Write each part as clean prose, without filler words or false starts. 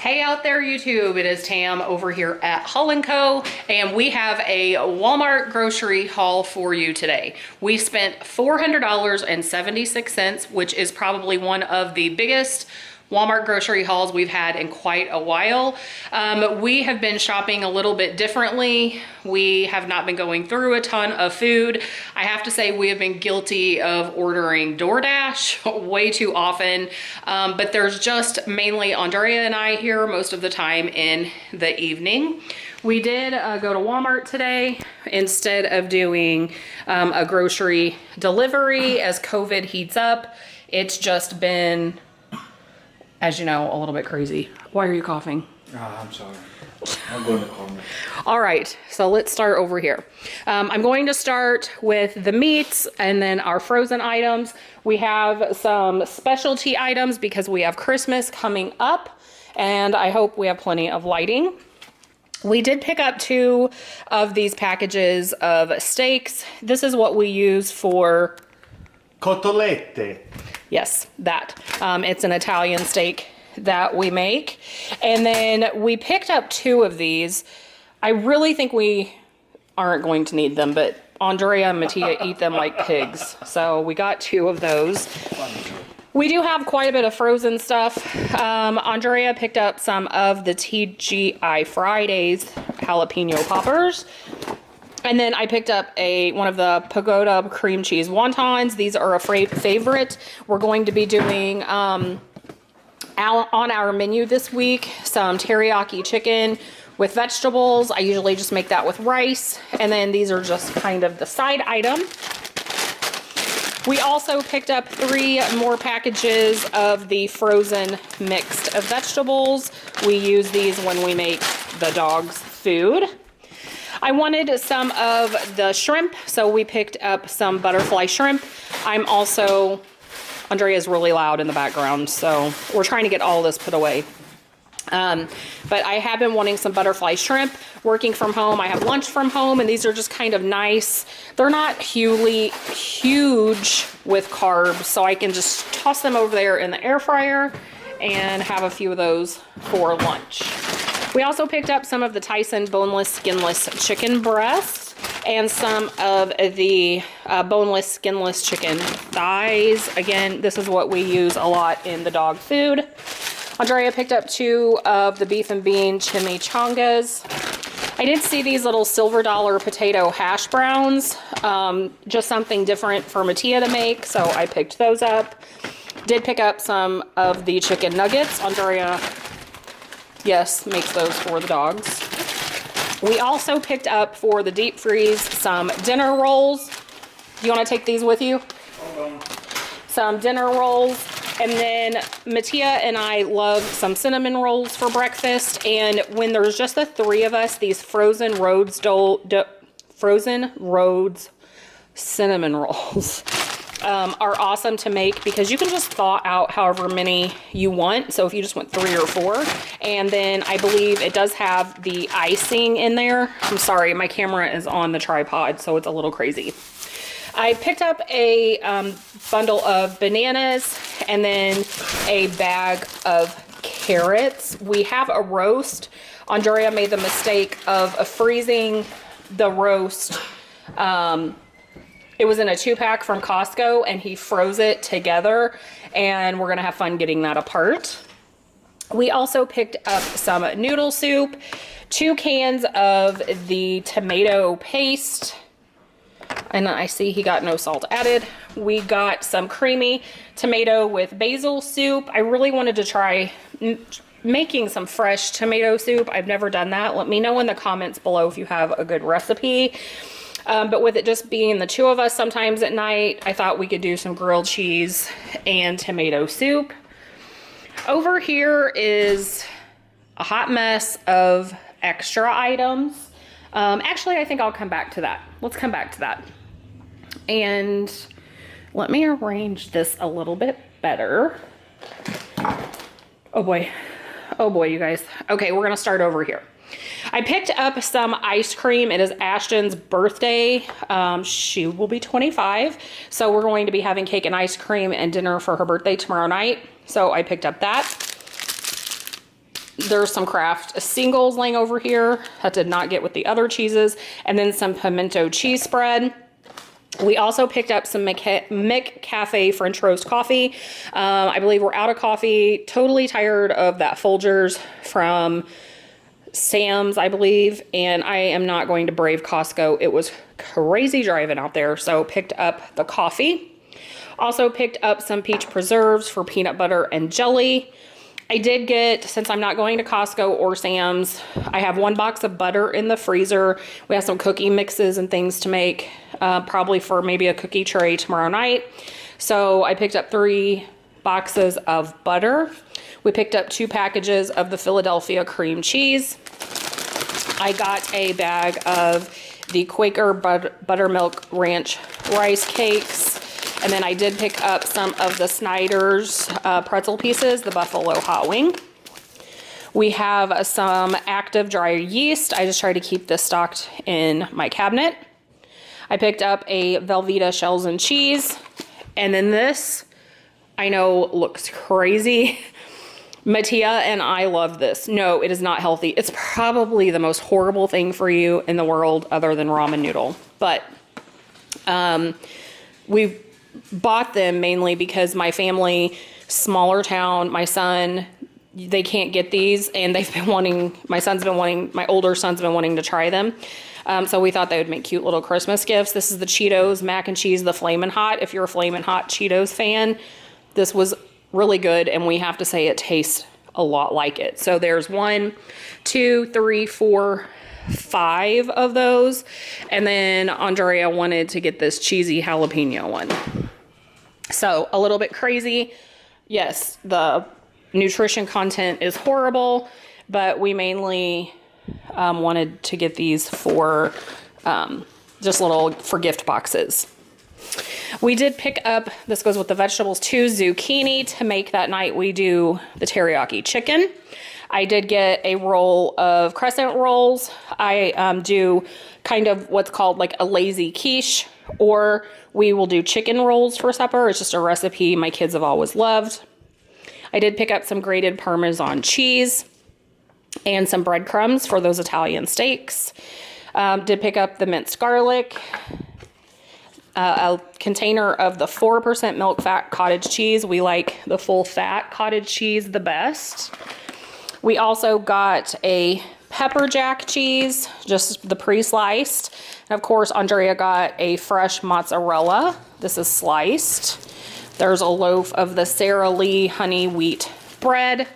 Hey out there YouTube, it is Tam over here at HaulandCo, and we have a Walmart grocery haul for you today. We spent $400.76, which is probably one of the biggest Walmart grocery hauls we've had in quite a while. We have been shopping a little bit differently. We have not been going through a ton of food. I have to say we have been guilty of ordering DoorDash way too often, but there's just mainly Andrea and I here most of the time in the evening. We did go to Walmart today instead of doing a grocery delivery as COVID heats up. It's just been, as you know, a little bit crazy. Why are you coughing? I'm sorry. I'm going to call me. All right, so let's start over here. I'm going to start with the meats and then our frozen items. We have some specialty items because we have Christmas coming up, and I hope we have plenty of lighting. We did pick up 2 of these packages of steaks. This is what we use for Cotolette. Yes, that. It's an Italian steak that we make. And then we picked up 2 of these. I really think we aren't going to need them, but Andrea and Mattia eat them like pigs. So we got 2 of those. We do have quite a bit of frozen stuff. Andrea picked up some of the TGI Fridays jalapeno poppers. And then I picked up one of the Pagoda cream cheese wontons. These are a favorite. We're going to be doing on our menu this week some teriyaki chicken with vegetables. I usually just make that with rice. And then these are just kind of the side item. We also picked up 3 more packages of the frozen mixed vegetables. We use these when we make the dog's food. I wanted some of the shrimp, so we picked up some butterfly shrimp. Andrea's really loud in the background, so we're trying to get all this put away. But I have been wanting some butterfly shrimp. Working from home, I have lunch from home, and these are just kind of nice. They're not huge with carbs, so I can just toss them over there in the air fryer and have a few of those for lunch. We also picked up some of the Tyson boneless, skinless chicken breast and some of the boneless, skinless chicken thighs. Again, this is what we use a lot in the dog food. Andrea picked up 2 of the beef and bean chimichangas. I did see these little silver dollar potato hash browns, just something different for Mattia to make, so I picked those up. Did pick up some of the chicken nuggets. Andrea, yes, makes those for the dogs. We also picked up for the deep freeze some dinner rolls. Do you want to take these with you? Hold on. Some dinner rolls. And then Mattia and I love some cinnamon rolls for breakfast. And when there's just the 3 of us, these frozen Rhodes cinnamon rolls are awesome to make because you can just thaw out however many you want. So if you just want 3 or 4, and then I believe it does have the icing in there. I'm sorry, my camera is on the tripod, so it's a little crazy. I picked up a bundle of bananas and then a bag of carrots. We have a roast. Andrea made the mistake of freezing the roast. It was in a 2-pack from Costco, and he froze it together, and we're gonna have fun getting that apart. We also picked up some noodle soup, 2 cans of the tomato paste, and I see he got no salt added. We got some creamy tomato with basil soup. I really wanted to try making some fresh tomato soup. I've never done that. Let me know in the comments below if you have a good recipe. But with it just being the 2 of us sometimes at night, I thought we could do some grilled cheese and tomato soup. Over here is a hot mess of extra items. Actually, I think I'll come back to that. Let's come back to that. And let me arrange this a little bit better. Oh boy, you guys. Okay, we're gonna start over here. I picked up some ice cream. It is Ashton's birthday. She will be 25. So we're going to be having cake and ice cream and dinner for her birthday tomorrow night. So I picked up that. there's some Kraft singles laying over here that did not get with the other cheeses, and then some pimento cheese spread. We also picked up some McCafe French roast coffee. I believe we're out of coffee. Totally tired of that Folgers from Sam's, I believe, and I am not going to brave Costco. It was crazy driving out there, so picked up the coffee. Also picked up some peach preserves for peanut butter and jelly. I did get, since I'm not going to Costco or Sam's, I have 1 box of butter in the freezer. We have some cookie mixes and things to make, probably for maybe a cookie tray tomorrow night. So I picked up 3 boxes of butter. We picked up 2 packages of the Philadelphia cream cheese. I got a bag of the Quaker Buttermilk Ranch rice cakes. And then I did pick up some of the Snyder's pretzel pieces, the Buffalo Hot Wing. We have some active dry yeast. I just try to keep this stocked in my cabinet. I picked up a Velveeta shells and cheese. And then this, I know, looks crazy. Mattia and I love this. No, it is not healthy. It's probably the most horrible thing for you in the world other than ramen noodle. But we've bought them mainly because my family, smaller town, my son, they can't get these, and they've been wanting, my older son's been wanting to try them. So we thought they would make cute little Christmas gifts. This is the Cheetos mac and cheese, the Flamin' Hot. If you're a Flamin' Hot Cheetos fan, this was really good, and we have to say it tastes a lot like it. So there's 1, 2, 3, 4, 5 of those, and then Andrea wanted to get this cheesy jalapeno one. So a little bit crazy. Yes, the nutrition content is horrible, but we mainly wanted to get these for just little for gift boxes. We did pick up, this goes with the vegetables too, zucchini to make that night we do the teriyaki chicken. I did get a roll of crescent rolls. I do kind of what's called like a lazy quiche, or we will do chicken rolls for supper. It's just a recipe my kids have always loved. I did pick up some grated Parmesan cheese and some breadcrumbs for those Italian steaks. Did pick up the minced garlic, a container of the 4% milk fat cottage cheese. We like the full fat cottage cheese the best. We also got a pepper jack cheese, just the pre-sliced. And of course, Andrea got a fresh mozzarella. This is sliced. There's a loaf of the Sara Lee honey wheat bread.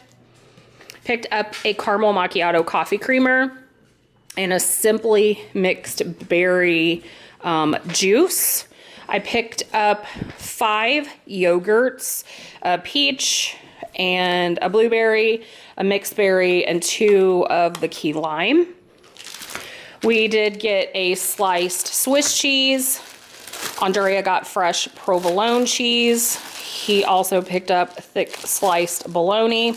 Picked up a caramel macchiato coffee creamer and a simply mixed berry juice. I picked up 5 yogurts, a peach and a blueberry, a mixed berry, and 2 of the key lime. We did get a sliced Swiss cheese. Andrea got fresh provolone cheese. He also picked up thick sliced bologna.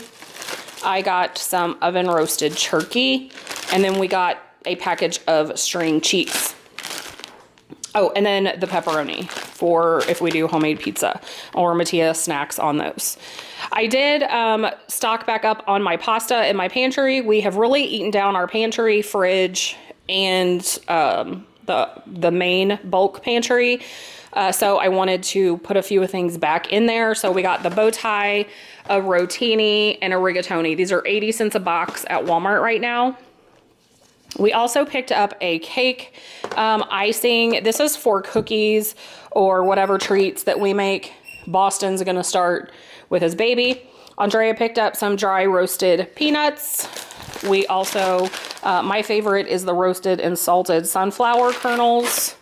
I got some oven roasted turkey, and then we got a package of string cheese. Oh, and then the pepperoni for if we do homemade pizza, or Mattia snacks on those. I did stock back up on my pasta in my pantry. We have really eaten down our pantry, fridge, and the main bulk pantry. So I wanted to put a few things back in there. So we got the bow tie, a rotini, and a rigatoni. These are 80 cents a box at Walmart right now. We also picked up a cake icing. This is for cookies or whatever treats that we make. Boston's gonna start with his baby. Andrea picked up some dry roasted peanuts. We also, my favorite is the roasted and salted sunflower kernels.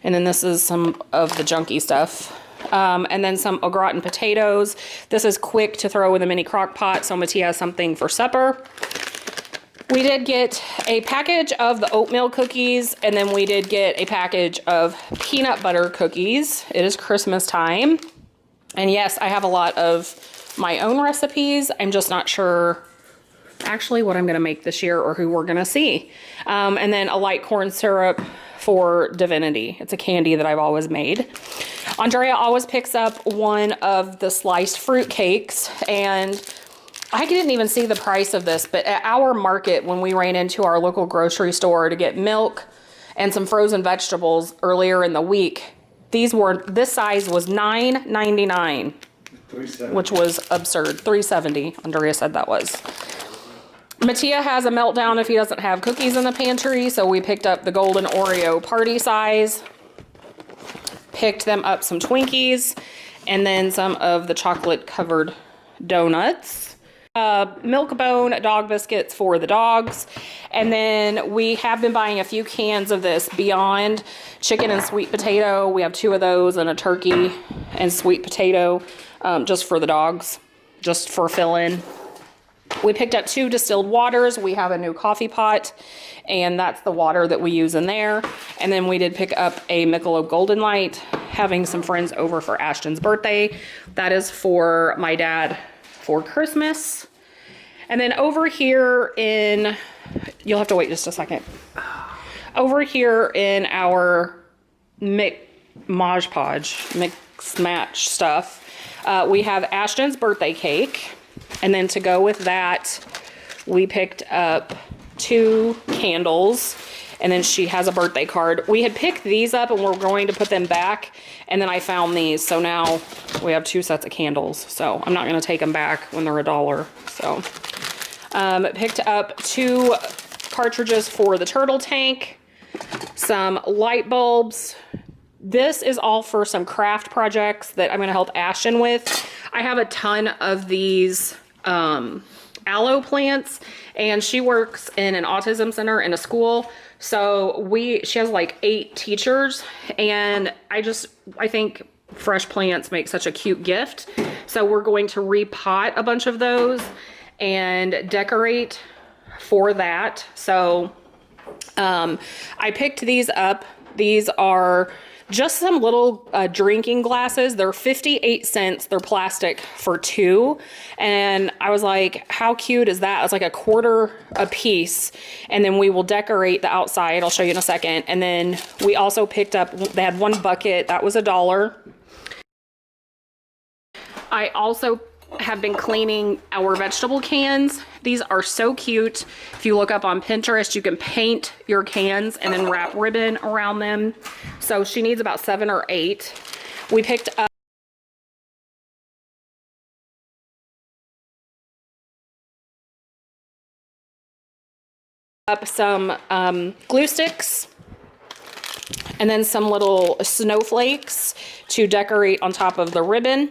And then this is some of the junky stuff. And then some au gratin potatoes. This is quick to throw in the mini crock pot, so Mattia has something for supper. We did get a package of the oatmeal cookies, and then we did get a package of peanut butter cookies. It is Christmas time. And yes, I have a lot of my own recipes. I'm just not sure actually what I'm going to make this year or who we're going to see. And then a light corn syrup for Divinity. It's a candy that I've always made. Andrea always picks up one of the sliced fruit cakes, and I didn't even see the price of this, but at our market, when we ran into our local grocery store to get milk and some frozen vegetables earlier in the week, this size was $9.99, which was absurd. $3.70, Andrea said that was. Mattia has a meltdown if he doesn't have cookies in the pantry, so we picked up the golden Oreo party size, picked them up some Twinkies, and then some of the chocolate covered donuts. Milk Bone dog biscuits for the dogs. And then we have been buying a few cans of this Beyond chicken and sweet potato. We have 2 of those and a turkey and sweet potato just for the dogs, just for fill-in. We picked up 2 distilled waters. We have a new coffee pot, and that's the water that we use in there. And then we did pick up a Michelob Golden Light, having some friends over for Ashton's birthday. That is for my dad for Christmas. And then over here you'll have to wait just a second. Over here in our Mix Match stuff, we have Ashton's birthday cake. And then to go with that, we picked up 2 candles, and then she has a birthday card. We had picked these up and we're going to put them back, and then I found these. So now we have 2 sets of candles. So I'm not going to take them back when they're $1. So picked up 2 cartridges for the turtle tank, some light bulbs. This is all for some craft projects that I'm going to help Ashton with. I have a ton of these aloe plants, and she works in an autism center in a school. So she has like 8 teachers, and I think fresh plants make such a cute gift. So we're going to repot a bunch of those and decorate for that. So I picked these up. These are just some little drinking glasses. They're 58 cents. They're plastic for 2. And I was like, how cute is that? It's like $1.25 a piece. And then we will decorate the outside. I'll show you in a second. And then we also picked up, they had 1 bucket. That was $1. I also have been cleaning our vegetable cans. These are so cute. If you look up on Pinterest, you can paint your cans and then wrap ribbon around them. So she needs about 7 or 8. We picked up some glue sticks, and then some little snowflakes to decorate on top of the ribbon.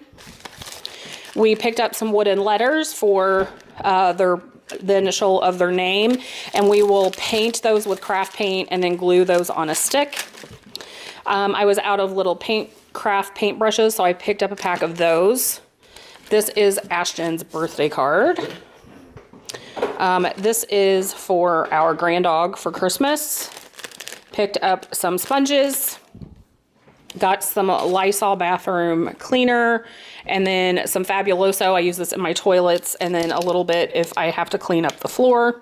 We picked up some wooden letters for the initial of their name, and we will paint those with craft paint and then glue those on a stick. I was out of little craft paint brushes, so I picked up a pack of those. This is Ashton's birthday card. This is for our grand dog for Christmas. Picked up some sponges. Got some Lysol bathroom cleaner, and then some Fabuloso. I use this in my toilets, and then a little bit if I have to clean up the floor.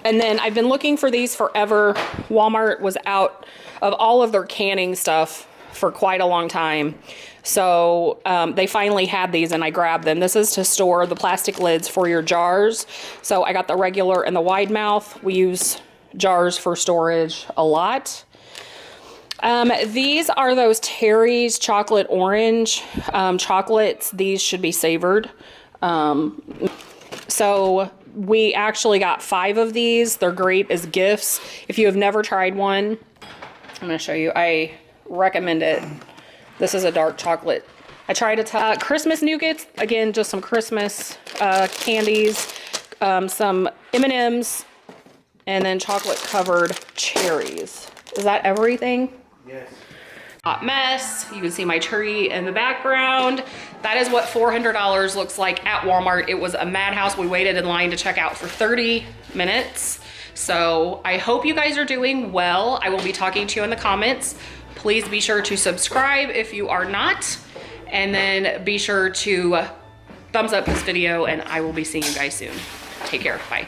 And then I've been looking for these forever. Walmart was out of all of their canning stuff for quite a long time. So they finally had these, and I grabbed them. This is to store the plastic lids for your jars. So I got the regular and the wide mouth. We use jars for storage a lot. These are those Terry's chocolate orange chocolates. These should be savored. So we actually got 5 of these. They're great as gifts. If you have never tried one, I'm going to show you. I recommend it. This is a dark chocolate. I tried Christmas nougats. Again, just some Christmas candies, some M&Ms, and then chocolate covered cherries. Is that everything? Yes. Hot mess. You can see my tree in the background. That is what $400 looks like at Walmart. It was a madhouse. We waited in line to check out for 30 minutes. So I hope you guys are doing well. I will be talking to you in the comments. Please be sure to subscribe if you are not. And then be sure to thumbs up this video, and I will be seeing you guys soon. Take care. Bye.